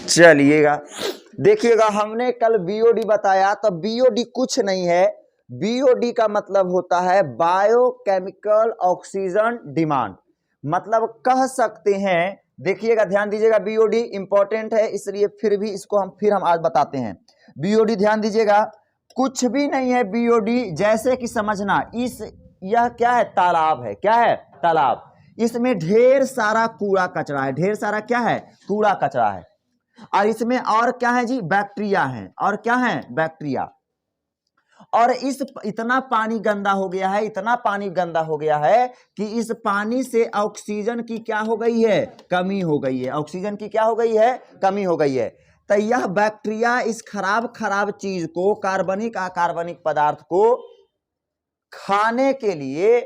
चलिएगा, देखिएगा हमने कल बीओडी बताया, तो बीओडी कुछ नहीं है। बीओडी का मतलब होता है बायोकेमिकल ऑक्सीजन डिमांड, मतलब कह सकते हैं। देखिएगा ध्यान दीजिएगा, बीओडी इंपॉर्टेंट है इसलिए फिर हम आज बताते हैं। बीओडी ध्यान दीजिएगा, कुछ भी नहीं है बीओडी, जैसे कि समझना यह क्या है, तालाब है। क्या है? तालाब। इसमें ढेर सारा कूड़ा कचरा है, ढेर सारा क्या है, कूड़ा कचरा है। और इसमें और क्या है जी, बैक्टीरिया है। और क्या है, बैक्टीरिया। और इतना पानी गंदा हो गया है, इतना पानी गंदा हो गया है कि इस पानी से ऑक्सीजन की क्या हो गई है, कमी हो गई है। ऑक्सीजन की क्या हो गई है, कमी हो गई है। तो यह बैक्टीरिया इस खराब चीज को, कार्बनिक पदार्थ को खाने के लिए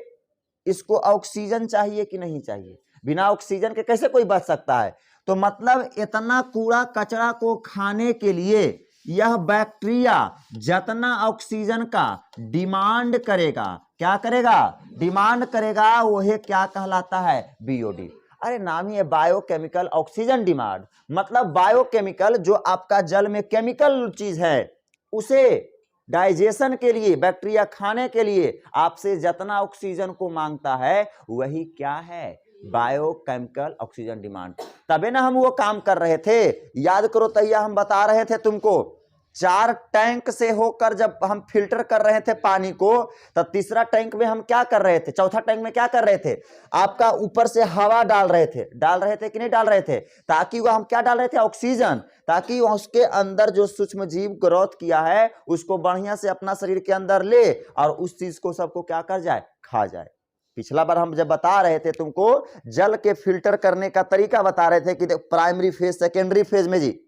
इसको ऑक्सीजन चाहिए कि नहीं चाहिए? बिना ऑक्सीजन के कैसे कोई बच सकता है? तो मतलब इतना कूड़ा कचरा को खाने के लिए यह बैक्टीरिया जितना ऑक्सीजन का डिमांड करेगा, क्या करेगा, डिमांड करेगा, वह क्या कहलाता है, बीओडी। अरे नाम ही है बायोकेमिकल ऑक्सीजन डिमांड, मतलब बायोकेमिकल जो आपका जल में केमिकल चीज है, उसे डाइजेशन के लिए, बैक्टीरिया खाने के लिए आपसे जितना ऑक्सीजन को मांगता है, वही क्या है, बायोकेमिकल ऑक्सीजन डिमांड। तबे ना हम वो काम कर रहे थे। याद करो तैया हम बता रहे थे तुमको, 4 टैंक से होकर जब हम फिल्टर कर रहे थे पानी को, तब तीसरा टैंक में हम क्या कर रहे थे, चौथा टैंक में क्या कर रहे थे, आपका ऊपर से हवा डाल रहे थे कि नहीं डाल रहे थे, ताकि वह हम क्या डाल रहे थे, ऑक्सीजन, ताकि उसके अंदर जो सूक्ष्म जीव ग्रोथ किया है उसको बढ़िया से अपना शरीर के अंदर ले और उस चीज को सबको क्या कर जाए, खा जाए। पिछला बार हम जब बता रहे थे तुमको जल के फिल्टर करने का तरीका बता रहे थे कि प्राइमरी फेज, सेकेंडरी फेज में, जी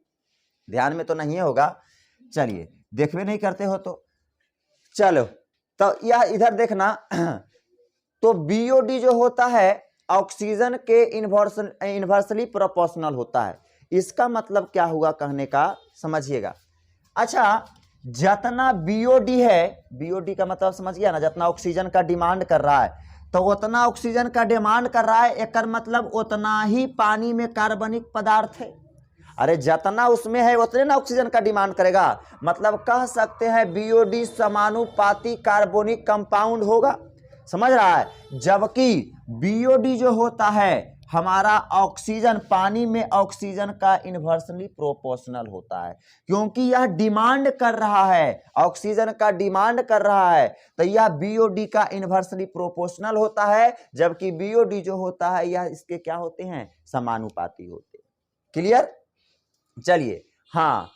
ध्यान में तो नहीं होगा, चलिए देखवे नहीं करते हो तो चलो। तो यह इधर देखना, तो बीओडी जो होता है ऑक्सीजन के इन्वर्सली प्रोपोर्शनल होता है। इसका मतलब क्या हुआ कहने का, समझिएगा। अच्छा, जितना बीओडी है, बीओडी का मतलब समझ गया ना, जितना ऑक्सीजन का डिमांड कर रहा है, तो उतना ऑक्सीजन का डिमांड कर रहा है, एक मतलब उतना ही पानी में कार्बनिक पदार्थ है। अरे जितना उसमें है उतने ना ऑक्सीजन का डिमांड करेगा, मतलब कह सकते हैं बीओडी समानुपाती कार्बनिक कंपाउंड होगा, समझ रहा है। जबकि बीओडी जो होता है हमारा ऑक्सीजन, पानी में ऑक्सीजन का इन्वर्सली प्रोपोर्शनल होता है, क्योंकि यह डिमांड कर रहा है, ऑक्सीजन का डिमांड कर रहा है, तो यह बीओडी का इन्वर्सली प्रोपोर्शनल होता है। जबकि बीओडी जो होता है यह इसके क्या होते हैं, समानुपाती होते हैं। क्लियर? चलिए, हाँ,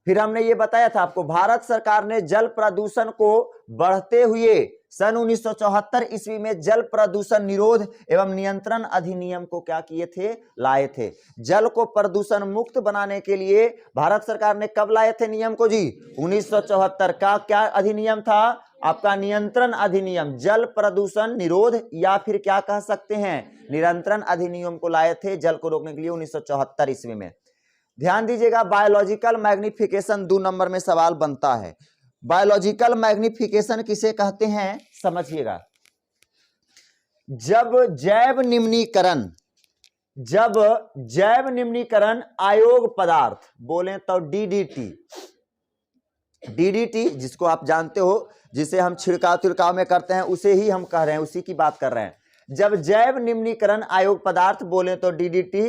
फिर हमने ये बताया था आपको, भारत सरकार ने जल प्रदूषण को बढ़ते हुए सन 1974 ईस्वी में जल प्रदूषण निरोध एवं नियंत्रण अधिनियम को क्या किए थे, लाए थे। जल को प्रदूषण मुक्त बनाने के लिए भारत सरकार ने कब लाए थे नियम को जी, 1974 का क्या अधिनियम था आपका, नियंत्रण अधिनियम, जल प्रदूषण निरोध या फिर क्या कह सकते हैं, नियंत्रण अधिनियम को लाए थे जल को रोकने के लिए 1974 ईस्वी में। ध्यान दीजिएगा, बायोलॉजिकल मैग्निफिकेशन 2 नंबर में सवाल बनता है। बायोलॉजिकल मैग्निफिकेशन किसे कहते हैं, समझिएगा। जब जैव निम्नीकरण अयोग्य पदार्थ, बोले तो डीडीटी जिसको आप जानते हो, जिसे हम छिड़काव में करते हैं, उसे ही हम कह रहे हैं, उसी की बात कर रहे हैं। जब जैव निम्नीकरण अयोग्य पदार्थ, बोले तो डीडीटी,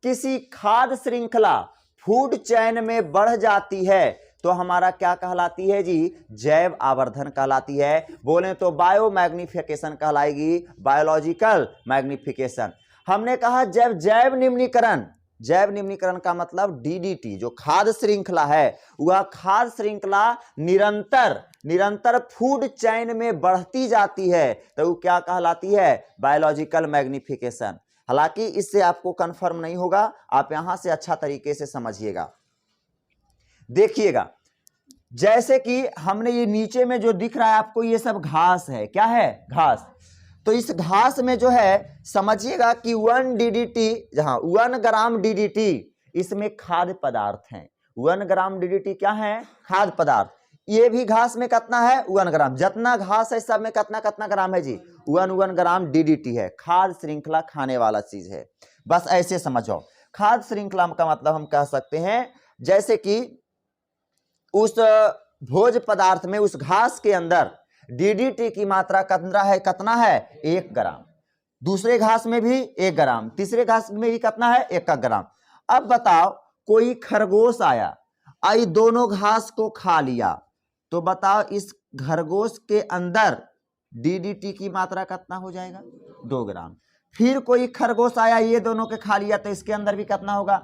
किसी खाद्य श्रृंखला, फूड चेन में बढ़ जाती है तो हमारा क्या कहलाती है जी, जैव आवर्धन कहलाती है। बोले तो बायो मैग्निफिकेशन कहलाएगी, बायोलॉजिकल मैग्निफिकेशन। हमने कहा जब जैव निम्नीकरण का मतलब डीडीटी, जो खाद्य श्रृंखला है, वह खाद्य श्रृंखला निरंतर फूड चेन में बढ़ती जाती है तो वो क्या कहलाती है, बायोलॉजिकल मैग्निफिकेशन। हालांकि इससे आपको कंफर्म नहीं होगा, आप यहां से अच्छा तरीके से समझिएगा। देखिएगा, जैसे कि हमने ये नीचे में जो दिख रहा है आपको, ये सब घास है, क्या है, घास। तो इस घास में जो है समझिएगा कि 1 डीडीटी, जहां 1 ग्राम डीडीटी, इसमें खाद्य पदार्थ हैं। 1 ग्राम डीडीटी क्या है, खाद्य पदार्थ। ये भी घास में कितना है, 1 ग्राम। जितना घास है सब में कितना ग्राम है जी, 1 ग्राम डीडीटी है। खाद्य श्रृंखला खाने वाला चीज है, बस ऐसे समझो। खाद्य श्रृंखला का मतलब हम कह सकते हैं जैसे कि उस भोज्य पदार्थ में, उस घास के अंदर डीडीटी की मात्रा कितना है 1 ग्राम, दूसरे घास में भी 1 ग्राम, तीसरे घास में भी कितना है 1 ग्राम। अब बताओ कोई खरगोश आया, आई दोनों घास को खा लिया, तो बताओ इस खरगोश के अंदर डीडीटी की मात्रा कितना हो जाएगा 2 ग्राम। फिर कोई खरगोश आया, ये दोनों के खा लिया, तो इसके अंदर भी कितना होगा।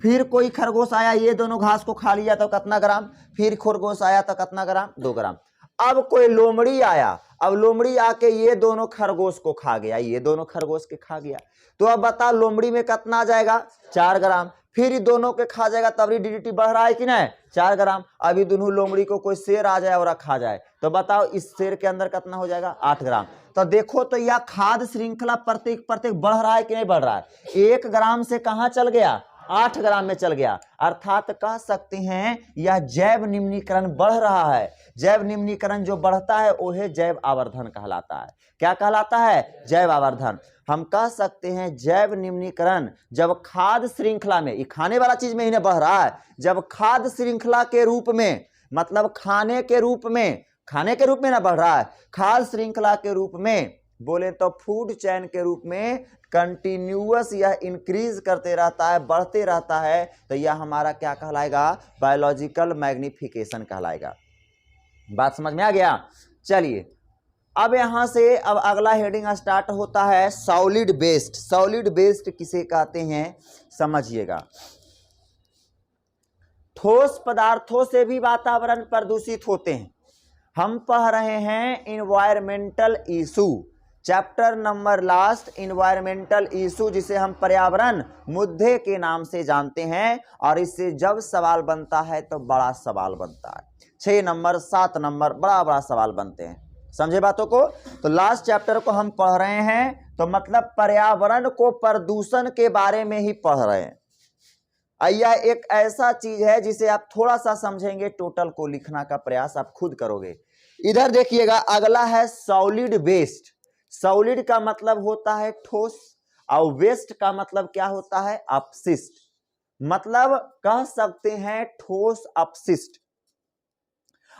फिर कोई खरगोश आया, ये दोनों घास को खा लिया, तो कितना ग्राम। फिर खरगोश आया तो कितना ग्राम 2 ग्राम। अब कोई लोमड़ी आया, अब लोमड़ी आके ये दोनों खरगोश को खा गया, ये दोनों खरगोश के खा गया, तो अब बता लोमड़ी में कितना आ जाएगा 4 ग्राम। फिर ये दोनों के खा जाएगा, तब डीडीटी बढ़ रहा है कि नहीं 4 ग्राम। अभी दोनों लोमड़ी को कोई शेर आ जाए और खा जाए, तो बताओ इस शेर के अंदर कितना हो जाएगा 8 ग्राम। तो देखो तो यह खाद्य श्रृंखला प्रत्येक बढ़ रहा है कि नहीं बढ़ रहा है। 1 ग्राम से कहां चल गया 8 ग्राम में चल गया, अर्थात कह सकते हैं यह जैव निम्नीकरण बढ़ रहा है। जैव निम्नीकरण जो बढ़ता है वो है जैव आवर्धन कहलाता है। क्या कहलाता है जैव आवर्धन। हम कह सकते हैं जैव निम्नीकरण जब खाद्य श्रृंखला में, ये खाने वाला चीज में ही बढ़ रहा है, जब खाद्य श्रृंखला के रूप में, मतलब खाने के रूप में ना बढ़ रहा है, खाद्य श्रृंखला के रूप में बोले तो फूड चेन के रूप में कंटिन्यूअस यह इंक्रीज करते रहता है, बढ़ते रहता है, तो यह हमारा क्या कहलाएगा बायोलॉजिकल मैग्निफिकेशन कहलाएगा। बात समझ में आ गया। चलिए अब यहां से अब अगला हेडिंग स्टार्ट होता है सॉलिड वेस्ट। सॉलिड वेस्ट किसे कहते हैं समझिएगा। ठोस पदार्थों से भी वातावरण प्रदूषित होते हैं। हम पढ़ रहे हैं environmental issue, chapter number last environmental issue, जिसे हम पर्यावरण मुद्दे के नाम से जानते हैं। और इससे जब सवाल बनता है तो बड़ा सवाल बनता है, 6 नंबर 7 नंबर बड़ा सवाल बनते हैं। समझे बातों को। तो लास्ट चैप्टर को हम पढ़ रहे हैं, तो मतलब पर्यावरण को प्रदूषण के बारे में ही पढ़ रहे हैं। यह एक ऐसा चीज है जिसे आप थोड़ा सा समझेंगे, टोटल को लिखना का प्रयास आप खुद करोगे। इधर देखिएगा अगला है सॉलिड वेस्ट। सॉलिड का मतलब होता है ठोस, और वेस्ट का मतलब क्या होता है अपशिष्ट। मतलब कह सकते हैं ठोस अपशिष्ट।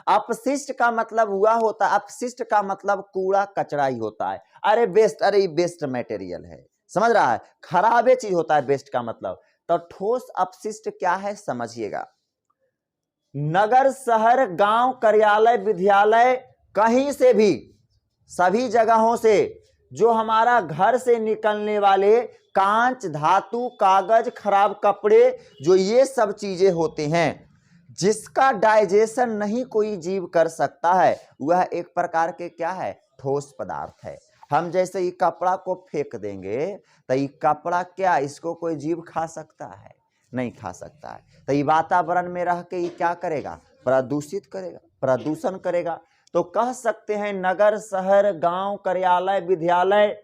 अपशिष्ट का मतलब हुआ होता है, अपशिष्ट का मतलब कूड़ा कचरा ही होता है। अरे वेस्ट मटेरियल है, समझ रहा है, खराबे चीज होता है वेस्ट का मतलब। तो ठोस अपशिष्ट क्या है समझिएगा। नगर शहर गांव कार्यालय विद्यालय कहीं से भी, सभी जगहों से जो हमारा घर से निकलने वाले कांच धातु कागज खराब कपड़े, जो ये सब चीजें होते हैं जिसका डाइजेशन नहीं कोई जीव कर सकता है, वह एक प्रकार के क्या है ठोस पदार्थ है। हम जैसे ये कपड़ा को फेंक देंगे तो ये कपड़ा क्या, इसको कोई जीव खा सकता है नहीं खा सकता है। तो ये वातावरण में रह के ये क्या करेगा प्रदूषित करेगा, प्रदूषण करेगा। तो कह सकते हैं नगर शहर गांव कार्यालय विद्यालय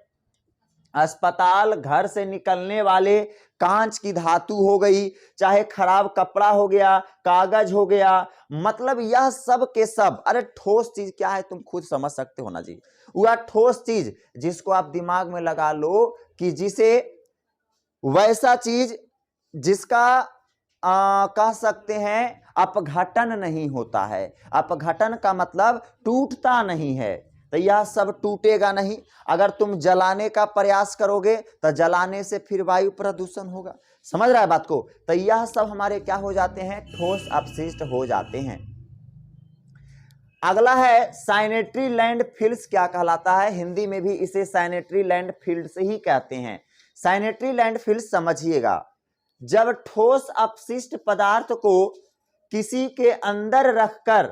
अस्पताल घर से निकलने वाले कांच की धातु हो गई, चाहे खराब कपड़ा हो गया, कागज हो गया, मतलब यह सब के सब। अरे ठोस चीज क्या है तुम खुद समझ सकते हो ना जी। वह ठोस चीज जिसको आप दिमाग में लगा लो कि जिसे वैसा चीज जिसका कह सकते हैं अपघटन नहीं होता है। अपघटन का मतलब टूटता नहीं है, तो यह सब टूटेगा नहीं। अगर तुम जलाने का प्रयास करोगे तो जलाने से फिर वायु प्रदूषण होगा। समझ रहा है बात को। तो यह सब हमारे क्या हो जाते हैं ठोस अपशिष्ट हो जाते हैं। अगला है सैनिटरी लैंडफिल्स। क्या कहलाता है, हिंदी में भी इसे सैनिटरी लैंडफिल्स ही कहते हैं। सैनिटरी लैंडफिल्स समझिएगा, जब ठोस अपशिष्ट पदार्थ को किसी के अंदर रखकर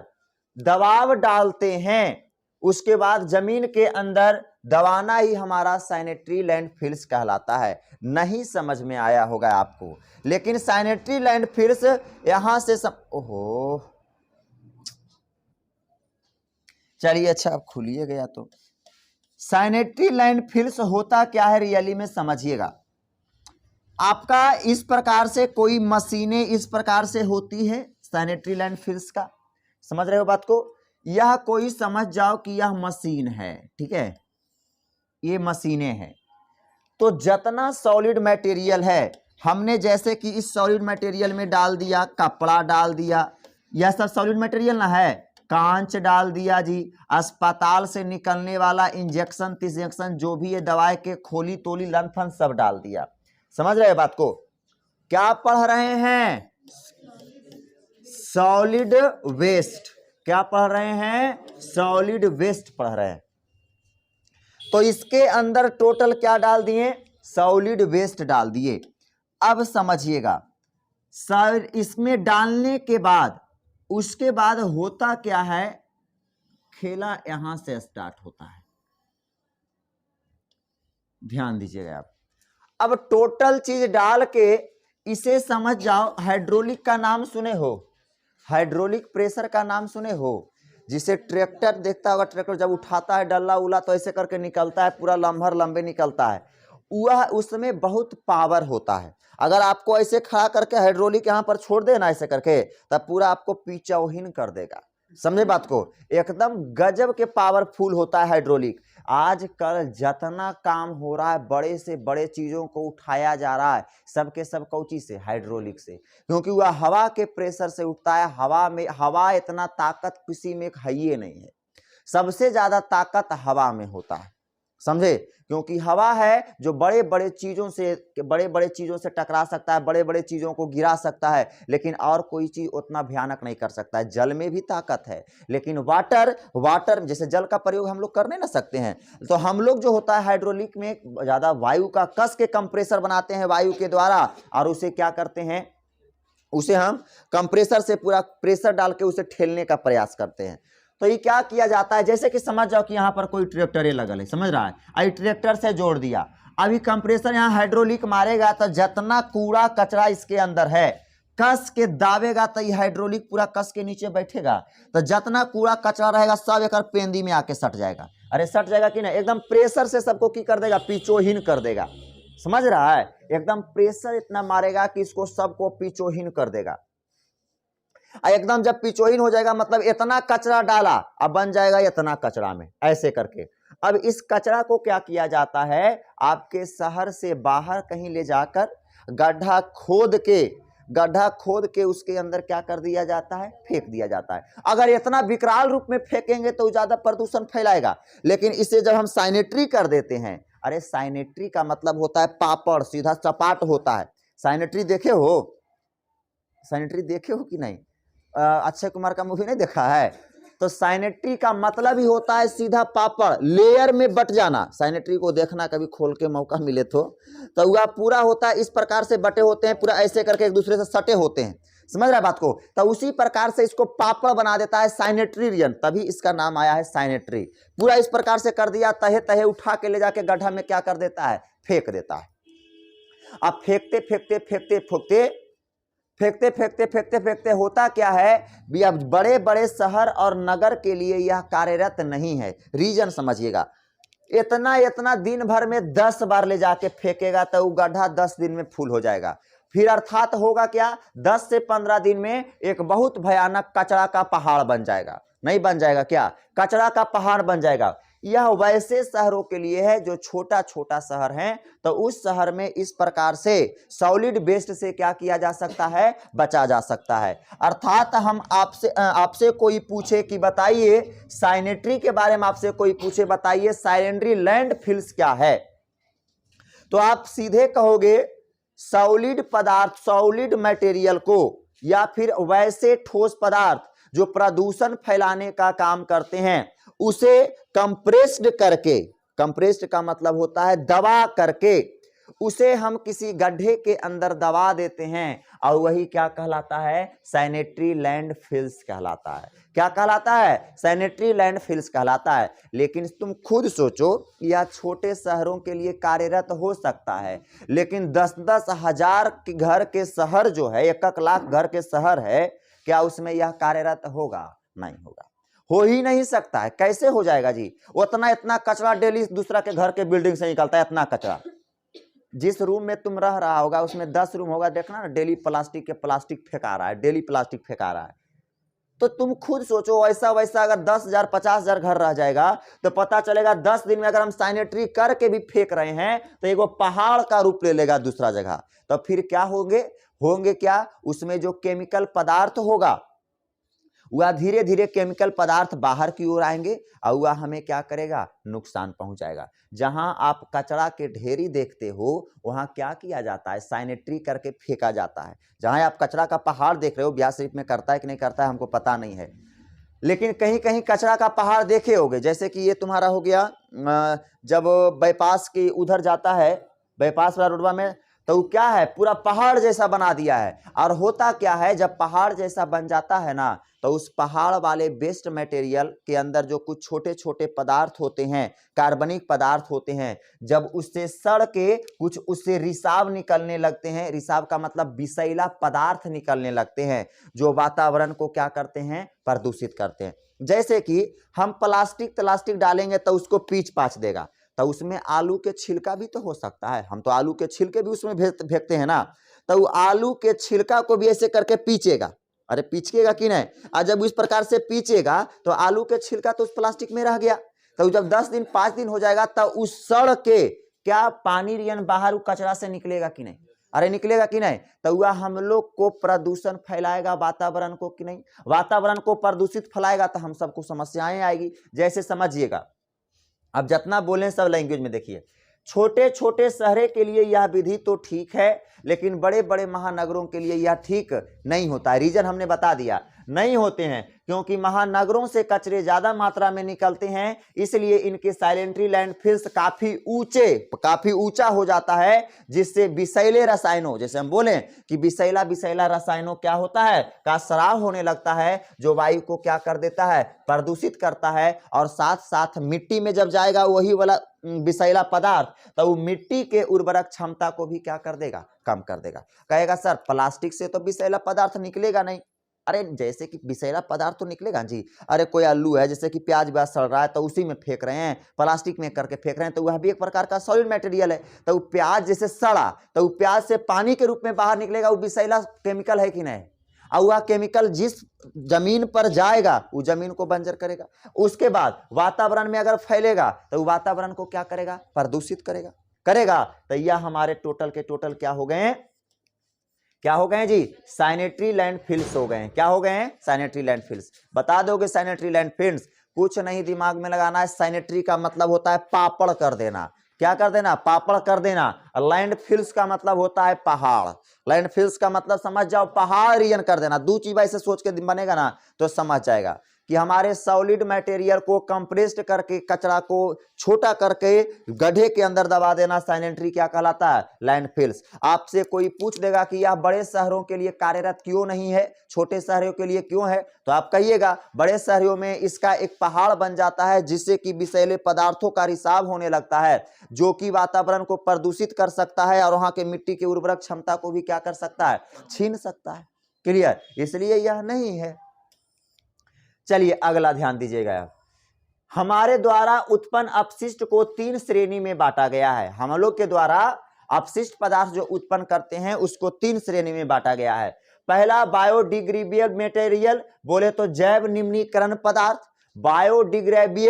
दबाव डालते हैं, उसके बाद जमीन के अंदर दबाना ही हमारा सैनिटरी लैंडफिल्स कहलाता है। नहीं समझ में आया होगा आपको, लेकिन सैनिटरी लैंडफिल्स यहां से ओहो चलिए अच्छा अब खुलिए गया। तो सैनिटरी लैंडफिल्स होता क्या है रियली में समझिएगा। आपका इस प्रकार से कोई मशीनें इस प्रकार से होती है सैनिटरी लैंडफिल्स का, समझ रहे हो बात को। यह कोई समझ जाओ कि यह मशीन है, ठीक है, ये मशीनें हैं। तो जितना सॉलिड मटेरियल है हमने जैसे कि इस सॉलिड मटेरियल में डाल दिया, कपड़ा डाल दिया, यह सब सॉलिड मटेरियल ना है, कांच डाल दिया जी, अस्पताल से निकलने वाला इंजेक्शन तिजेक्शन जो भी है दवाई के खोली तोली लन फन सब डाल दिया। समझ रहे बात को? क्या पढ़ रहे हैं? Solid waste. क्या पढ़ रहे हैं? सॉलिड वेस्ट पढ़ रहे हैं। तो इसके अंदर टोटल क्या डाल दिए? सॉलिड वेस्ट डाल दिए। अब समझिएगा, सर इसमें डालने के बाद उसके बाद होता क्या है? खेला यहां से स्टार्ट होता है। ध्यान दीजिएगा आप। अब टोटल चीज डाल के इसे समझ जाओ। हाइड्रोलिक का नाम सुने हो? हाइड्रोलिक प्रेशर का नाम सुने हो? जिसे ट्रैक्टर देखता होगा, ट्रैक्टर जब उठाता है डल्ला उला तो ऐसे करके निकलता है, पूरा लंबर लंबे निकलता है, वह उसमें बहुत पावर होता है। अगर आपको ऐसे खड़ा करके हाइड्रोलिक यहां पर छोड़ देना ऐसे करके, तब पूरा आपको पिचौहीन कर देगा। समझे बात को? एकदम गजब के पावरफुल होता है हाइड्रोलिक। आजकल जितना काम हो रहा है, बड़े से बड़े चीजों को उठाया जा रहा है, सबके सब कौची से? हाइड्रोलिक से। क्योंकि वह हवा के प्रेशर से उठता है। हवा में, हवा इतना ताकत किसी में है ही नहीं है। सबसे ज्यादा ताकत हवा में होता है। समझे? क्योंकि हवा है जो बड़े बड़े चीजों से टकरा सकता है, बड़े बड़े चीजों को गिरा सकता है, लेकिन और कोई चीज उतना भयानक नहीं कर सकता है। जल में भी ताकत है, लेकिन वाटर जैसे जल का प्रयोग हम लोग कर नहीं ना सकते हैं, तो हम लोग जो होता है हाइड्रोलिक में ज्यादा वायु का कस के कंप्रेसर बनाते हैं वायु के द्वारा, और उसे क्या करते हैं? उसे हम कंप्रेसर से पूरा प्रेशर डाल के उसे ठेलने का प्रयास करते हैं। तो ये क्या किया जाता है? जैसे कि समझ जाओ कि यहाँ पर कोई ट्रैक्टर लगल है, समझ रहा है, अभी ट्रैक्टर से जोड़ दिया, अभी कंप्रेसर यहाँ हाइड्रोलिक मारेगा तो जितना कूड़ा कचरा इसके अंदर है कस के दावेगा, तो ये हाइड्रोलिक पूरा कस के नीचे बैठेगा, तो जितना कूड़ा कचरा रहेगा सब एक पेंदी में आके सट जाएगा। अरे सट जाएगा कि नहीं? एकदम प्रेशर से सबको की कर देगा? पिचोहीन कर देगा। समझ रहा है? एकदम प्रेशर इतना मारेगा कि इसको सबको पिचोहीन कर देगा। एकदम जब पिचोहीन हो जाएगा मतलब इतना कचरा डाला, अब बन जाएगा इतना कचरा में, ऐसे करके। अब इस कचरा को क्या किया जाता है? आपके शहर से बाहर कहीं ले जाकर गड्ढा खोद के उसके अंदर क्या कर दिया जाता है? फेंक दिया जाता है। अगर इतना विकराल रूप में फेंकेंगे तो ज्यादा प्रदूषण फैलाएगा, लेकिन इसे जब हम साइनेट्री कर देते हैं, अरे साइनेट्री का मतलब होता है पापड़, सीधा सपाट होता है। साइनेट्री देखे हो? साइनेट्री देखे हो कि नहीं? अक्षय कुमार का मूवी नहीं देखा है? तो साइनेट्री का मतलब ही होता है सीधा पापड़, लेयर में बट जाना। साइनेट्री को देखना कभी, खोल के मौका मिले तो वह पूरा होता है इस प्रकार से बटे होते हैं, पूरा ऐसे करके एक दूसरे से सटे होते हैं। समझ रहा है बात को? तो उसी प्रकार से इसको पापड़ बना देता है साइनेट्री रिजन, तभी इसका नाम आया है साइनेट्री। पूरा इस प्रकार से कर दिया, तहे तहे उठा के ले जाके गड्ढा में क्या कर देता है? फेंक देता है। अब फेंकते होता क्या है? अब बड़े बड़े शहर और नगर के लिए यह कार्यरत नहीं है। रीजन समझिएगा, इतना दिन भर में 10 बार ले जाके फेंकेगा तो वो गड्ढा 10 दिन में फुल हो जाएगा। फिर अर्थात होगा क्या? 10 से 15 दिन में एक बहुत भयानक कचरा का पहाड़ बन जाएगा। नहीं बन जाएगा क्या? कचरा का पहाड़ बन जाएगा। यह वैसे शहरों के लिए है जो छोटा छोटा शहर है, तो उस शहर में इस प्रकार से सॉलिड वेस्ट से क्या किया जा सकता है? बचा जा सकता है। अर्थात हम आपसे कोई पूछे कि बताइए साइनेट्री के बारे में, आपसे कोई पूछे बताइए साइनेट्री लैंडफिल्स क्या है, तो आप सीधे कहोगे सॉलिड पदार्थ, सॉलिड मटेरियल को या फिर वैसे ठोस पदार्थ जो प्रदूषण फैलाने का काम करते हैं उसे कंप्रेस्ड करके, कंप्रेस्ड का मतलब होता है दबा करके, उसे हम किसी गड्ढे के अंदर दबा देते हैं और वही क्या कहलाता है? सैनिटरी लैंडफिल्स कहलाता है। क्या कहलाता है? सैनिटरी लैंडफिल्स कहलाता है। लेकिन तुम खुद सोचो, यह छोटे शहरों के लिए कार्यरत हो सकता है, लेकिन 10-10 हजार घर के शहर जो है, 1-1 लाख घर के शहर है, क्या उसमें यह कार्यरत होगा? नहीं होगा, हो ही नहीं सकता है। कैसे हो जाएगा जी? उतना इतना कचरा डेली दूसरा के घर के बिल्डिंग से निकलता है, इतना कचरा। जिस रूम में तुम रह रहा होगा उसमें 10 रूम होगा, देखना ना, डेली प्लास्टिक फेंका रहा है, डेली प्लास्टिक फेंका रहा है। तो तुम खुद सोचो, ऐसा वैसा अगर 10,000 50,000 घर रह जाएगा तो पता चलेगा 10 दिन में अगर हम सैनिटरी करके भी फेंक रहे हैं तो एक वो पहाड़ का रूप ले लेगा दूसरा जगह। तो फिर क्या होंगे क्या, उसमें जो केमिकल पदार्थ होगा वह धीरे धीरे केमिकल पदार्थ बाहर की ओर आएंगे और वह हमें क्या करेगा, नुकसान पहुंचाएगा। जहां आप कचरा के ढेरी देखते हो वहां क्या किया जाता है, सैनिटरी करके फेंका जाता है। जहां आप कचरा का पहाड़ देख रहे हो, ब्यास शरीफ में करता है कि नहीं करता है हमको पता नहीं है, लेकिन कहीं कहीं कचरा का पहाड़ देखे होगे। जैसे कि ये तुम्हारा हो गया, जब बाईपास की उधर जाता है, बाईपास वाला रोडवा में, तो क्या है, पूरा पहाड़ जैसा बना दिया है। और होता क्या है, जब पहाड़ जैसा बन जाता है ना, तो उस पहाड़ वाले वेस्ट मटेरियल के अंदर जो कुछ छोटे छोटे पदार्थ होते हैं, कार्बनिक पदार्थ होते हैं, जब उससे सड़ के कुछ उससे रिसाव निकलने लगते हैं, रिसाव का मतलब विषैला पदार्थ निकलने लगते हैं, जो वातावरण को क्या करते हैं, प्रदूषित करते हैं। जैसे कि हम प्लास्टिक डालेंगे तो उसको पीच पाच देगा, तो उसमें आलू के छिलका भी तो हो सकता है, हम तो आलू के छिलके भी उसमें फेंकते हैं ना, तो आलू के छिलका को भी ऐसे करके पीचेगा, अरे पीछेगा कि नहीं, और जब इस प्रकार से पीचेगा तो आलू के छिलका तो उस प्लास्टिक में रह गया, तो जब 10 दिन 5 दिन हो जाएगा तब उस सड़ के क्या पानी रियन बाहर कचरा से निकलेगा कि नहीं, अरे निकलेगा कि नहीं, तो वह हम लोग को प्रदूषण फैलाएगा वातावरण को कि नहीं, वातावरण को प्रदूषित फैलाएगा तो हम सबको समस्याएं आएगी। जैसे समझिएगा, अब जितना बोले सब लैंग्वेज में देखिए, छोटे छोटे शहरों के लिए यह विधि तो ठीक है, लेकिन बड़े बड़े महानगरों के लिए यह ठीक नहीं होता है। रीजन हमने बता दिया, नहीं होते हैं क्योंकि महानगरों से कचरे ज्यादा मात्रा में निकलते हैं, इसलिए इनके सैनिटरी लैंडफिल्स काफी ऊंचा हो जाता है, जिससे विषैले रसायनों, जैसे हम बोले कि विषैला रसायनों क्या होता है, का स्राव होने लगता है, जो वायु को क्या कर देता है, प्रदूषित करता है। और साथ साथ मिट्टी में जब जाएगा वही वाला विषैला पदार्थ, तो वो मिट्टी के उर्वरक क्षमता को भी क्या कर देगा, कम कर देगा। कहेगा सर प्लास्टिक से तो विषैला पदार्थ निकलेगा नहीं, अरे जैसे कि विषैला पदार्थ तो निकलेगा जी, अरे कोई आलू है जैसे कि प्याज व्याज सड़ रहा है तो उसी में फेंक रहे हैं, प्लास्टिक में करके फेंक रहे हैं, तो वह भी एक प्रकार का सॉलिड मटेरियल है। तो प्याज जैसे सड़ा तो प्याज से पानी के रूप में बाहर निकलेगा, वो विषैला केमिकल है कि नहीं, और वह केमिकल जिस जमीन पर जाएगा वो जमीन को बंजर करेगा, उसके बाद वातावरण में अगर फैलेगा तो वातावरण को क्या करेगा, प्रदूषित करेगा। तो यह हमारे टोटल के टोटल क्या हो गए जी, सैनिटरी लैंडफिल्स हो गए हैं। क्या हो गए हैं, सैनिटरी लैंडफिल्स। बता दोगे सैनिटरी लैंडफिल्स, कुछ नहीं दिमाग में लगाना है, सैनिटरी का मतलब होता है पापड़ कर देना। क्या कर देना, पापड़ कर देना। लैंडफिल्स का मतलब होता है पहाड़, लैंडफिल्स का मतलब समझ जाओ पहाड़ रियन कर देना। दो चीज ऐसे सोच के बनेगा ना तो समझ जाएगा कि हमारे सॉलिड मटेरियल को कंप्रेस्ड करके, कचरा को छोटा करके गड्ढे के अंदर दबा देना, सैनिटरी क्या कहलाता है, लैंडफिल्स। आपसे कोई पूछ देगा कि यह बड़े शहरों के लिए कार्यरत क्यों नहीं है, छोटे शहरों के लिए क्यों है, तो आप कहिएगा बड़े शहरों में इसका एक पहाड़ बन जाता है, जिससे कि विषैले पदार्थों का रिसाव होने लगता है, जो कि वातावरण को प्रदूषित कर सकता है और वहां के मिट्टी की उर्वरक क्षमता को भी क्या कर सकता है, छीन सकता है। क्लियर, इसलिए यह नहीं है। चलिए अगला ध्यान दीजिएगा, हमारे द्वारा उत्पन्न अपशिष्ट को 3 श्रेणी में बांटा गया है। हम लोग के द्वारा अपशिष्ट पदार्थ जो उत्पन्न करते हैं उसको 3 श्रेणी में बांटा गया है। पहला बायोडिग्रेडेबल मटेरियल, बोले तो जैव निम्नीकरण पदार्थ। बायोडिग्रेडेबल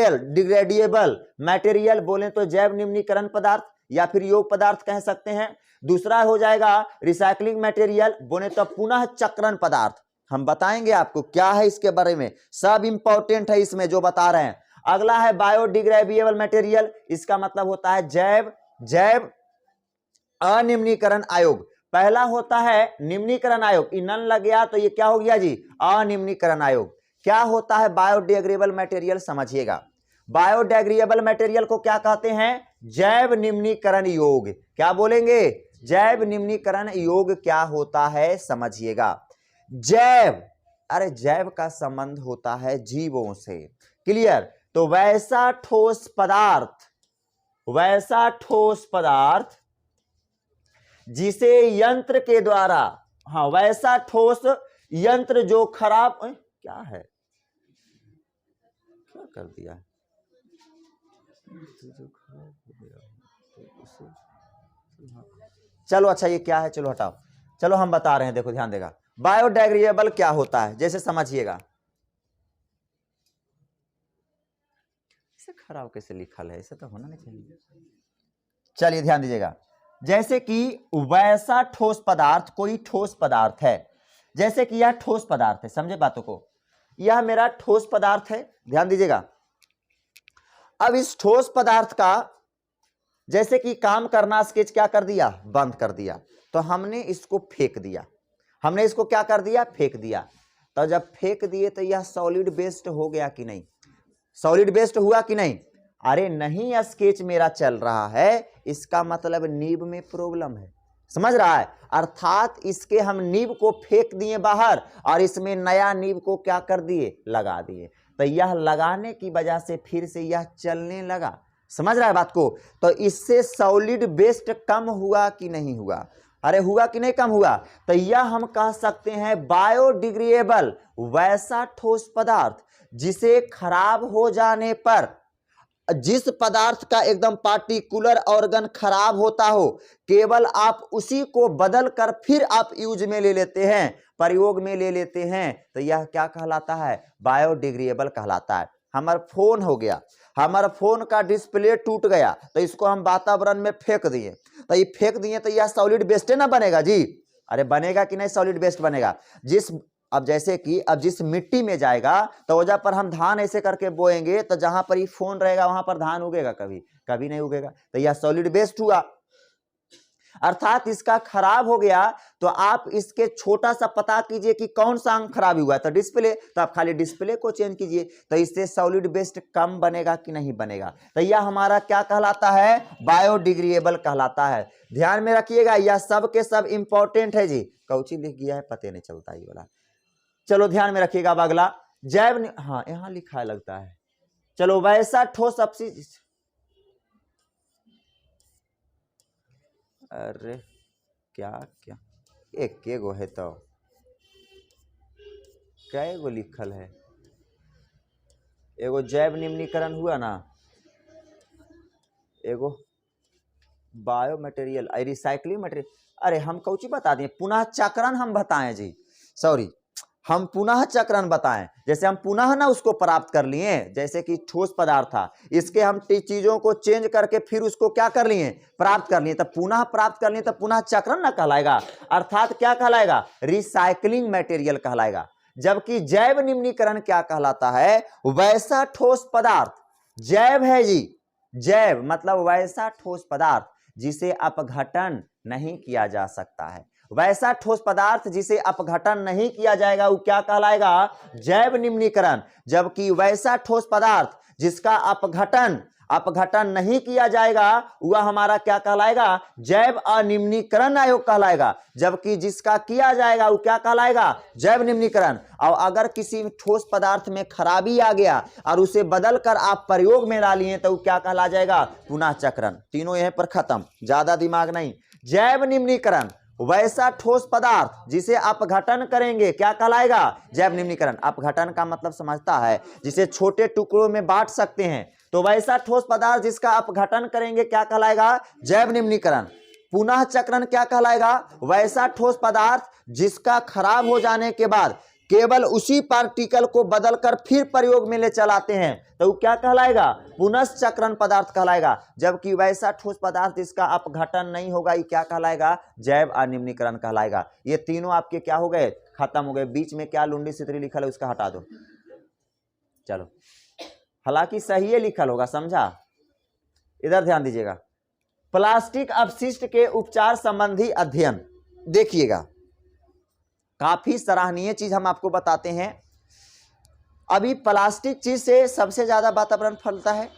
मटेरियल बोले तो जैव निम्नीकरण पदार्थ या फिर योग पदार्थ कह सकते हैं। दूसरा हो जाएगा रिसाइकलिंग मटेरियल, बोले तो पुनः चक्रण पदार्थ। हम बताएंगे आपको क्या है इसके बारे में, सब इंपॉर्टेंट है इसमें जो बता रहे हैं। अगला है बायोडिग्रेडेबल मटेरियल, इसका मतलब होता है जैव अनिम्नीकरण आयोग। पहला होता है निम्नीकरण आयोग, इनन लग गया तो ये क्या हो गया जी, अनिम्नीकरण आयोग। क्या होता है बायोडिग्रेडेबल मटेरियल, समझिएगा। बायोडिग्रेडेबल मटेरियल को क्या कहते हैं, जैव निम्नीकरण योग। क्या बोलेंगे, जैव निम्नीकरण योग क्या होता है, समझिएगा। जैव का संबंध होता है जीवों से। क्लियर, तो वैसा ठोस पदार्थ जिसे यंत्र के द्वारा, हाँ वैसा ठोस यंत्र जो खराब, क्या है, क्या कर दिया, चलो अच्छा ये क्या है, चलो हटाओ, चलो हम बता रहे हैं, देखो ध्यान देगा। बायोडिग्रेडेबल क्या होता है, जैसे समझिएगा, इसे खराब कैसे लिखल है, ऐसा तो होना नहीं चाहिए। चलिए ध्यान दीजिएगा, जैसे कि वैसा ठोस पदार्थ, कोई ठोस पदार्थ है, जैसे कि यह ठोस पदार्थ है, समझे बातों को, यह मेरा ठोस पदार्थ है, ध्यान दीजिएगा। अब इस ठोस पदार्थ का जैसे कि काम करना स्केच क्या कर दिया, बंद कर दिया, तो हमने इसको फेंक दिया, हमने इसको क्या कर दिया, फेंक दिया। तो जब फेंक दिए तो यह सॉलिड बेस्ड हो गया कि नहीं, सॉलिड बेस्ड हुआ कि नहीं? अरे नहीं, स्केच मेरा चल रहा है, इसका मतलब नीब में प्रॉब्लम है, समझ रहा है? अर्थात इसके हम नीब को फेंक दिए बाहर और इसमें नया नीब को क्या कर दिए, लगा दिए। तो यह लगाने की वजह से फिर से यह चलने लगा, समझ रहा है बात को? तो इससे सॉलिड बेस्ड कम हुआ कि नहीं हुआ? अरे हुआ कि नहीं, कम हुआ। तो यह हम कह सकते हैं बायोडिग्रेडेबल, वैसा ठोस पदार्थ जिसे खराब हो जाने पर, जिस पदार्थ का एकदम पार्टिकुलर ऑर्गन खराब होता हो, केवल आप उसी को बदल कर फिर आप यूज में ले लेते हैं, प्रयोग में ले लेते हैं, तो यह क्या कहलाता है, बायोडिग्रेडेबल कहलाता है। हमारा फोन हो गया, हमारा फोन का डिस्प्ले टूट गया, तो इसको हम वातावरण में फेंक दिए, तो ये फेंक दिए तो यह सॉलिड वेस्ट ना बनेगा जी? अरे बनेगा कि नहीं, सॉलिड वेस्ट बनेगा। अब जैसे कि अब जिस मिट्टी में जाएगा तो वजह पर हम धान ऐसे करके बोएंगे, तो जहां पर ये फोन रहेगा वहां पर धान उगेगा? कभी कभी नहीं उगेगा। तो यह सॉलिड वेस्ट हुआ, अर्थात इसका खराब हो गया। तो आप इसके छोटा सा पता कीजिए कि कौन सा अंग खराब हुआ है, तो डिस्प्ले, तो आप खाली डिस्प्ले को चेंज कीजिए, तो इससे सॉलिड वेस्ट कम बनेगा कि नहीं बनेगा? तो यह हमारा क्या कहलाता है, बायोडिग्रेडेबल कहलाता है। ध्यान में रखिएगा, यह सब के सब इंपॉर्टेंट है जी। कौची लिख गया है पता नहीं चलता ये वाला। चलो ध्यान में रखिएगा। अब अगला जैव, हाँ यहां लिखा है लगता है। चलो वैसा ठोस अपशिष्ट, अरे क्या क्या एक गो है, तो कै गो लिखल है? एगो जैव निम्नीकरण हुआ ना, एगो बायो मटेरियल, रिसाइकलिंग मटेरियल। अरे हम कौची बता दें, पुनः चक्रण हम बताएं जी, सॉरी, हम पुनः चक्रण बताएं। जैसे हम पुनः ना उसको प्राप्त कर लिए, जैसे कि ठोस पदार्थ था, इसके हम चीजों को चेंज करके फिर उसको क्या कर लिए, प्राप्त कर लिए, तो पुनः प्राप्त कर लिए, तो पुनः चक्रण ना कहलाएगा, अर्थात क्या कहलाएगा, रिसाइकलिंग मटेरियल कहलाएगा। जबकि जैव निम्नीकरण क्या कहलाता है, वैसा ठोस पदार्थ, जैव है जी, जैव मतलब वैसा ठोस पदार्थ जिसे अपघटन नहीं किया जा सकता है, वैसा ठोस पदार्थ जिसे अपघटन नहीं किया जाएगा वो क्या कहलाएगा, जैव निम्नीकरण। जबकि वैसा ठोस पदार्थ जिसका अपघटन नहीं किया जाएगा वह हमारा क्या कहलाएगा, जैव अनिम्नीकरण आयोग कहलाएगा। जबकि जिसका किया जाएगा वो क्या कहलाएगा, जैव निम्नीकरण। और अगर किसी ठोस पदार्थ में खराबी आ गया और उसे बदल कर आप प्रयोग में ला लिए तो वो क्या कहला जाएगा, पुनः चक्रण। तीनों यहीं पर खत्म, ज्यादा दिमाग नहीं। जैव निम्नीकरण, वैसा ठोस पदार्थ जिसे अपघटन करेंगे क्या कहलाएगा, जैव निम्नीकरण। अपघटन का मतलब समझता है, जिसे छोटे टुकड़ों में बांट सकते हैं, तो वैसा ठोस पदार्थ जिसका अपघटन करेंगे क्या कहलाएगा, जैव निम्नीकरण। पुनः चक्रण क्या कहलाएगा, वैसा ठोस पदार्थ जिसका खराब हो जाने के बाद केवल उसी पार्टिकल को बदलकर फिर प्रयोग में ले चलाते हैं, तो वो क्या कहलाएगा, पुनश्चक्रण पदार्थ कहलाएगा। जबकि वैसा ठोस पदार्थ जिसका अपघटन नहीं होगा ये क्या कहलाएगा, जैव अनिम्नीकरण कहलाएगा। ये तीनों आपके क्या हो गए, खत्म हो गए। बीच में क्या लुंडी सितरी लिखल है उसका हटा दो, चलो, हालांकि सही है लिखल होगा, समझा। इधर ध्यान दीजिएगा, प्लास्टिक अपशिष्ट के उपचार संबंधी अध्ययन देखिएगा, काफी सराहनीय चीज हम आपको बताते हैं। अभी प्लास्टिक चीज से सबसे ज्यादा वातावरण फैलता है।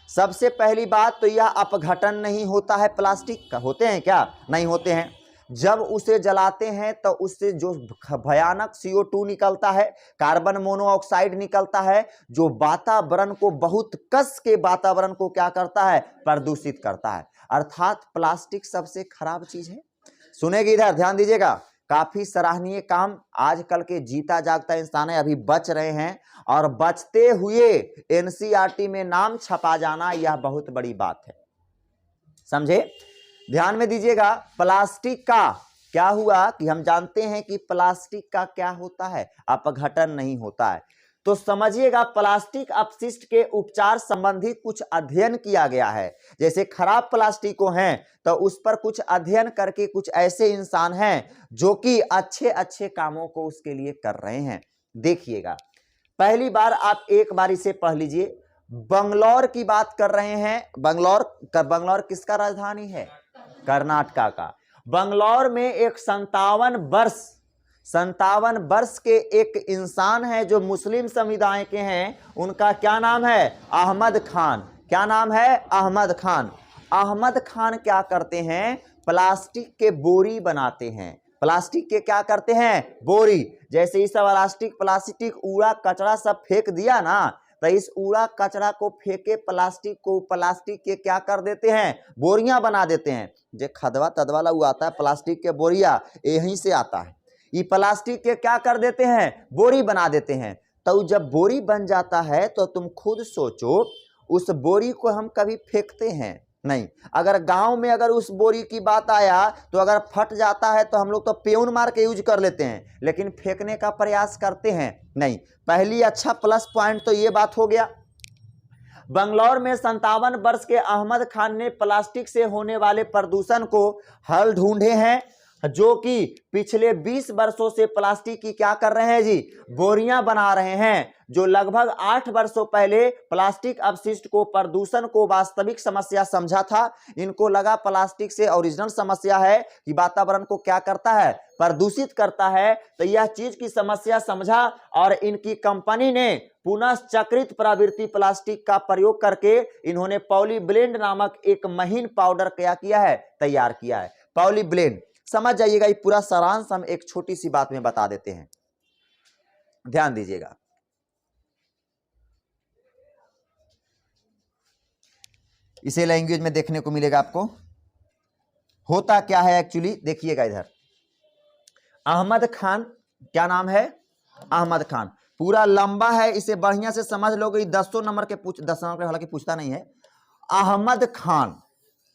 सबसे पहली बात तो यह अपघटन नहीं होता है, प्लास्टिक का होते हैं क्या, नहीं होते हैं। जब उसे जलाते हैं तो उससे जो भयानक CO2 निकलता है, कार्बन मोनोऑक्साइड निकलता है, जो वातावरण को बहुत कस के वातावरण को क्या करता है, प्रदूषित करता है। अर्थात प्लास्टिक सबसे खराब चीज है। सुनेगी, इधर ध्यान दीजिएगा, काफी सराहनीय काम आजकल के जीता जागता इंसान है अभी बच रहे हैं, और बचते हुए NCERT में नाम छपा जाना यह बहुत बड़ी बात है, समझे। ध्यान में दीजिएगा, प्लास्टिक का क्या हुआ कि हम जानते हैं कि प्लास्टिक का क्या होता है, अपघटन नहीं होता है। तो समझिएगा प्लास्टिक अपशिष्ट के उपचार संबंधी कुछ अध्ययन किया गया है। जैसे खराब प्लास्टिकों हैं तो उस पर कुछ अध्ययन करके कुछ ऐसे इंसान हैं जो कि अच्छे अच्छे कामों को उसके लिए कर रहे हैं। देखिएगा, पहली बार आप एक बार इसे पढ़ लीजिए। बंगलौर की बात कर रहे हैं। बंगलौर किसका राजधानी है? कर्नाटका का। बंगलौर में एक 57 वर्ष के एक इंसान है जो मुस्लिम समुदाय के हैं। उनका क्या नाम है? अहमद खान। क्या नाम है? अहमद खान। अहमद खान क्या करते हैं? प्लास्टिक के बोरी बनाते हैं। प्लास्टिक के क्या करते हैं? बोरी। जैसे ये सब प्लास्टिक कूड़ा कचरा सब फेंक दिया ना, तो इस कूड़ा कचरा को फेंके प्लास्टिक को प्लास्टिक के क्या कर देते हैं? बोरियां बना देते हैं। जो खदवा तदवा वाला आता है प्लास्टिक के बोरिया, यहीं से आता है। ये प्लास्टिक के क्या कर देते हैं? बोरी बना देते हैं। तो जब बोरी बन जाता है तो तुम खुद सोचो, उस बोरी को हम कभी फेंकते हैं नहीं। अगर गांव में अगर उस बोरी की बात आया तो अगर फट जाता है तो हम लोग तो पेउन मार के यूज कर लेते हैं, लेकिन फेंकने का प्रयास करते हैं नहीं। पहली अच्छा प्लस पॉइंट तो ये बात हो गया। बंगलौर में 57 वर्ष के अहमद खान ने प्लास्टिक से होने वाले प्रदूषण को हल ढूंढे हैं, जो कि पिछले 20 वर्षों से प्लास्टिक की क्या कर रहे हैं जी? बोरियां बना रहे हैं। जो लगभग 8 वर्षों पहले प्लास्टिक अपशिष्ट को प्रदूषण को वास्तविक समस्या समझा था। इनको लगा प्लास्टिक से ओरिजिनल समस्या है कि वातावरण को क्या करता है? प्रदूषित करता है। तो यह चीज की समस्या समझा और इनकी कंपनी ने पुनःचक्रित प्रवृत्ति प्लास्टिक का प्रयोग करके इन्होंने पॉलीब्लेंड नामक एक महीन पाउडर क्या किया है? तैयार किया है। पॉलीब्लेंड समझ जाइएगा। ये पूरा सारांश हम एक छोटी सी बात में बता देते हैं, ध्यान दीजिएगा। इसे लैंग्वेज में देखने को मिलेगा आपको। होता क्या है एक्चुअली, देखिएगा इधर। अहमद खान, क्या नाम है? अहमद खान। पूरा लंबा है, इसे बढ़िया से समझ लोगे। 10 नंबर के 10 नंबर के हालांकि पूछता नहीं है। अहमद खान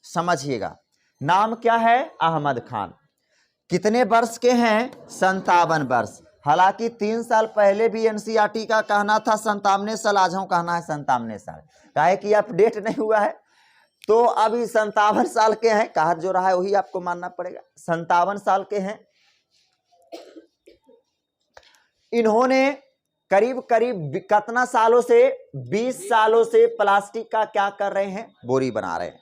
समझिएगा, नाम क्या है? अहमद खान। कितने वर्ष के हैं? 57 वर्ष। हालांकि 3 साल पहले भी एनसीईआरटी का कहना था 57 साल, आज हम कहना है 57 साल। काहे कि अपडेट नहीं हुआ है, तो अभी 57 साल के हैं। कहा जो रहा है वही आपको मानना पड़ेगा। 57 साल के हैं। इन्होंने करीब करीब कितना सालों से? 20 सालों से प्लास्टिक का क्या कर रहे हैं? बोरी बना रहे हैं।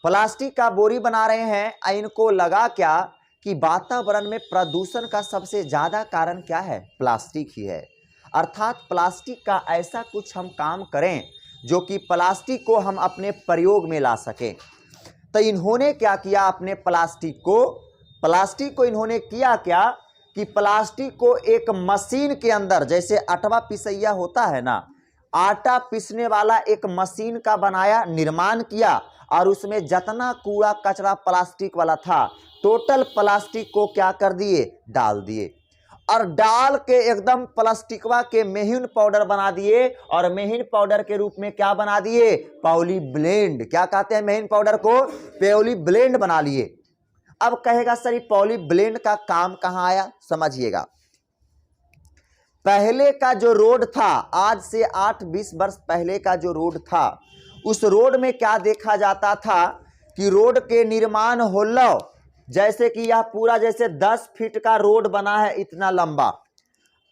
प्लास्टिक का बोरी बना रहे हैं। इनको लगा क्या कि वातावरण में प्रदूषण का सबसे ज्यादा कारण क्या है? प्लास्टिक ही है। अर्थात प्लास्टिक का ऐसा कुछ हम काम करें जो कि प्लास्टिक को हम अपने प्रयोग में ला सकें। तो इन्होंने क्या किया? अपने प्लास्टिक को इन्होंने किया क्या कि प्लास्टिक को एक मशीन के अंदर, जैसे आटा पिसैया होता है ना, आटा पीसने वाला एक मशीन का बनाया, निर्माण किया, और उसमें जितना कूड़ा कचरा प्लास्टिक वाला था टोटल प्लास्टिक को क्या कर दिए? डाल दिए। और डाल के एकदम प्लास्टिकवा के महीन पाउडर बना दिए। और महीन पाउडर के रूप में क्या बना दिए? पॉलीब्लेंड। क्या कहते हैं महीन पाउडर को? पॉलीब्लेंड बना लिए। अब कहेगा सर ये पॉलीब्लेंड का काम कहां आया? समझिएगा, पहले का जो रोड था, आज से 8-20 वर्ष पहले का जो रोड था, उस रोड में क्या देखा जाता था कि रोड के निर्माण हो लो, जैसे कि यह पूरा जैसे 10 फीट का रोड बना है इतना लंबा।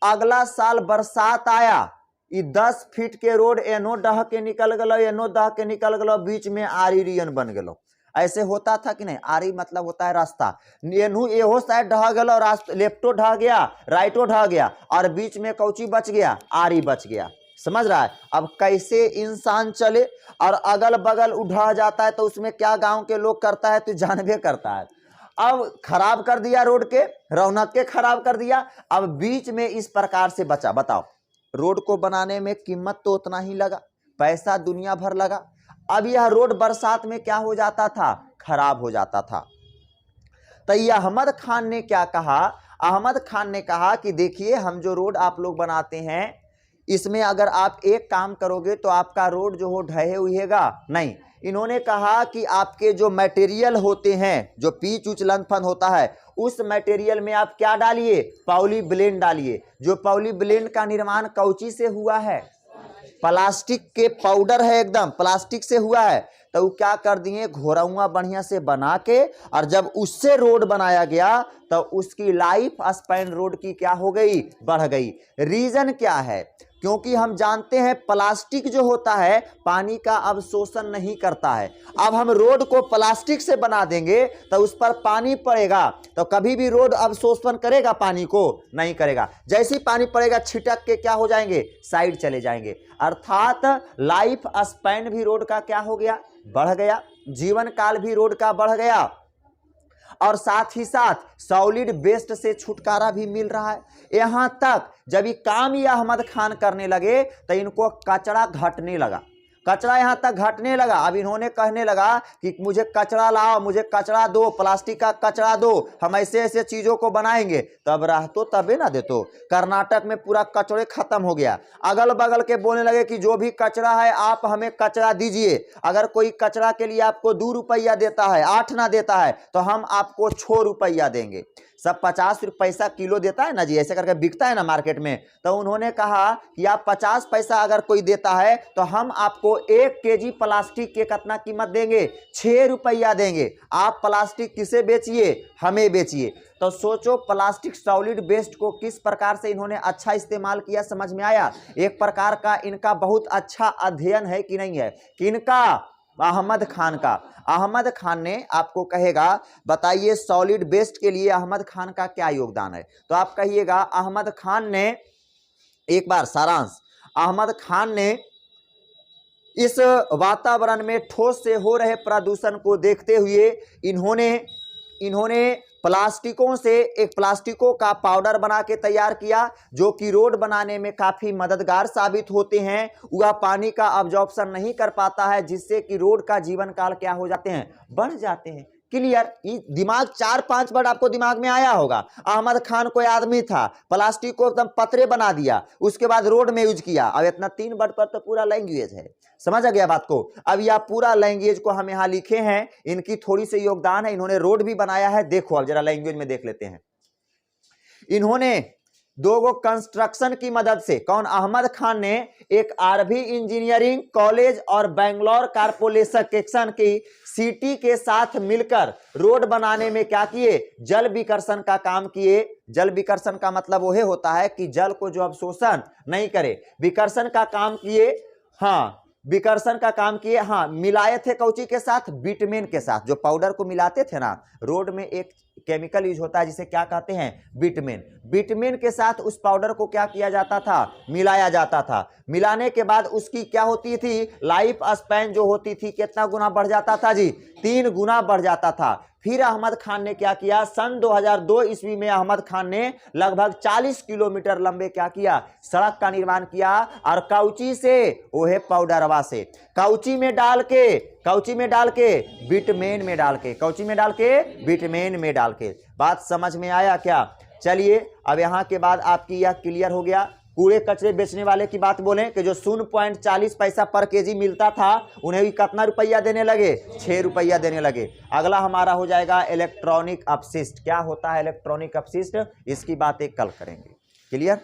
अगला साल बरसात आया, ये 10 फीट के रोड एनो डह के निकल गलो, एनो डह के निकल गलो, बीच में आरी रियन बन गलो। ऐसे होता था कि नहीं? आरी मतलब होता है रास्ता। एनू एहो साइड ढह गया, रास्ता लेफ्टो ढह गया, राइटो ढह गया, और बीच में कौची बच गया? आरी बच गया। समझ रहा है? अब कैसे इंसान चले? और अगल बगल उठा जाता है तो उसमें क्या गांव के लोग करता है? तो जानबे करता है। अब खराब कर दिया, रोड के रौनक के खराब कर दिया। अब बीच में इस प्रकार से बचा। बताओ, रोड को बनाने में कीमत तो उतना ही लगा, पैसा दुनिया भर लगा। अब यह रोड बरसात में क्या हो जाता था? खराब हो जाता था। तो ये अहमद खान ने क्या कहा? अहमद खान ने कहा कि देखिए, हम जो रोड आप लोग बनाते हैं इसमें अगर आप एक काम करोगे तो आपका रोड जो हो ढहे हुएगा नहीं। इन्होंने कहा कि आपके जो मटेरियल होते हैं, जो पीच उच लंथपन होता है, उस मटेरियल में आप क्या डालिए, पॉलीब्लेंड डालिए। जो पॉलीब्लेंड का निर्माण कौची से हुआ है, प्लास्टिक के पाउडर है, एकदम प्लास्टिक से हुआ है। तो वो क्या कर दिए, घोरौआ बढ़िया से बना के, और जब उससे रोड बनाया गया तो उसकी लाइफ स्पैन रोड की क्या हो गई, बढ़ गई। रीजन क्या है, क्योंकि हम जानते हैं प्लास्टिक जो होता है पानी का अवशोषण नहीं करता है। अब हम रोड को प्लास्टिक से बना देंगे तो उस पर पानी पड़ेगा, तो कभी भी रोड अवशोषण करेगा, पानी को नहीं करेगा। जैसे ही पानी पड़ेगा छिटक के क्या हो जाएंगे, साइड चले जाएंगे। अर्थात लाइफ स्पैन भी रोड का क्या हो गया, बढ़ गया। जीवन काल भी रोड का बढ़ गया, और साथ ही साथ सॉलिड वेस्ट से छुटकारा भी मिल रहा है। यहां तक जब ये काम ये अहमद खान करने लगे तो इनको कचरा घटने लगा, कचरा यहां तक घटने लगा। अब इन्होंने कहने लगा कि मुझे कचरा लाओ, मुझे कचरा दो, प्लास्टिक का कचरा दो, हम ऐसे ऐसे चीजों को बनाएंगे। तब रह तो तबे ना दे तो। कर्नाटक में पूरा कचरे खत्म हो गया। अगल बगल के बोलने लगे कि जो भी कचरा है आप हमें कचरा दीजिए। अगर कोई कचरा के लिए आपको 2 रुपया देता है, 8 ना देता है, तो हम आपको 6 रुपया देंगे। सब 50 पैसा किलो देता है ना जी, ऐसे करके बिकता है ना मार्केट में। तो उन्होंने कहा कि आप 50 पैसा अगर कोई देता है तो हम आपको 1 केजी प्लास्टिक के कितना कीमत देंगे, 6 रुपया देंगे। आप प्लास्टिक किसे बेचिए, हमें बेचिए। तो सोचो प्लास्टिक सॉलिड वेस्ट को किस प्रकार से इन्होंने अच्छा इस्तेमाल किया, समझ में आया। एक प्रकार का इनका बहुत अच्छा अध्ययन है कि नहीं है, किनका, अहमद खान का। अहमद खान ने आपको कहेगा बताइए सॉलिड वेस्ट के लिए अहमद खान का क्या योगदान है, तो आप कहिएगा अहमद खान ने, एक बार सारांश, अहमद खान ने इस वातावरण में ठोस से हो रहे प्रदूषण को देखते हुए इन्होंने प्लास्टिकों से एक प्लास्टिकों का पाउडर बना के तैयार किया, जो कि रोड बनाने में काफी मददगार साबित होते हैं। वह पानी का अब्जॉर्प्शन नहीं कर पाता है, जिससे कि रोड का जीवन काल क्या हो जाते हैं, बढ़ जाते हैं। क्लियर। दिमाग 4-5 बार आपको दिमाग में आया होगा। अहमद खान कोई आदमी था, प्लास्टिक को एकदम पतरे बना दिया, उसके बाद रोड में यूज किया। अब इतना 3 वर्ड पर तो पूरा लैंग्वेज है, समझ आ गया बात को। अब यह पूरा लैंग्वेज को हम यहां लिखे हैं, इनकी थोड़ी सी योगदान है, इन्होंने रोड भी बनाया है। देखो अब जरा लैंग्वेज में देख लेते हैं। इन्होंने 2 कंस्ट्रक्शन की मदद से, कौन, अहमद खान ने एक आरवी इंजीनियरिंग कॉलेज और बेंगलोर कारपोरेशन की सिटी के साथ मिलकर रोड बनाने में क्या किए, जल विकर्षण का काम किए। जल विकर्षण का मतलब वह होता है कि जल को जो अवशोषण नहीं करे, विकर्षण का काम किए। हाँ, विकर्षण का काम किए। हाँ, मिलाए थे कौची के साथ, बिटमेन के साथ। जो पाउडर को मिलाते थे ना, रोड में एक केमिकल यूज होता है जिसे क्या कहते हैं, बिटमेन। बिटमेन के साथ उस पाउडर को क्या किया जाता था, मिलाया जाता था। मिलाने के बाद उसकी क्या होती थी, लाइफ स्पैन जो होती थी कितना गुना बढ़ जाता था जी, 3 गुना बढ़ जाता था। फिर अहमद खान ने क्या किया, सन 2002 ईस्वी में अहमद खान ने लगभग 40 किलोमीटर लंबे क्या किया, सड़क का निर्माण किया। और कौची से, वो है पाउडरवा से, कौची में डाल के बिटमेन में डाल के, कौची में डाल के, बिटमेन में डाल के। बात समझ में आया क्या। चलिए अब यहां के बाद आपकी यह क्लियर हो गया। कूड़े कचरे बेचने वाले की बात बोलें कि जो 0.40 पैसा पर केजी मिलता था, उन्हें भी कितना रुपया देने लगे, 6 रुपया देने लगे। अगला हमारा हो जाएगा इलेक्ट्रॉनिक अपशिष्ट। क्या होता है इलेक्ट्रॉनिक अपशिष्ट, इसकी बातें कल करेंगे। क्लियर।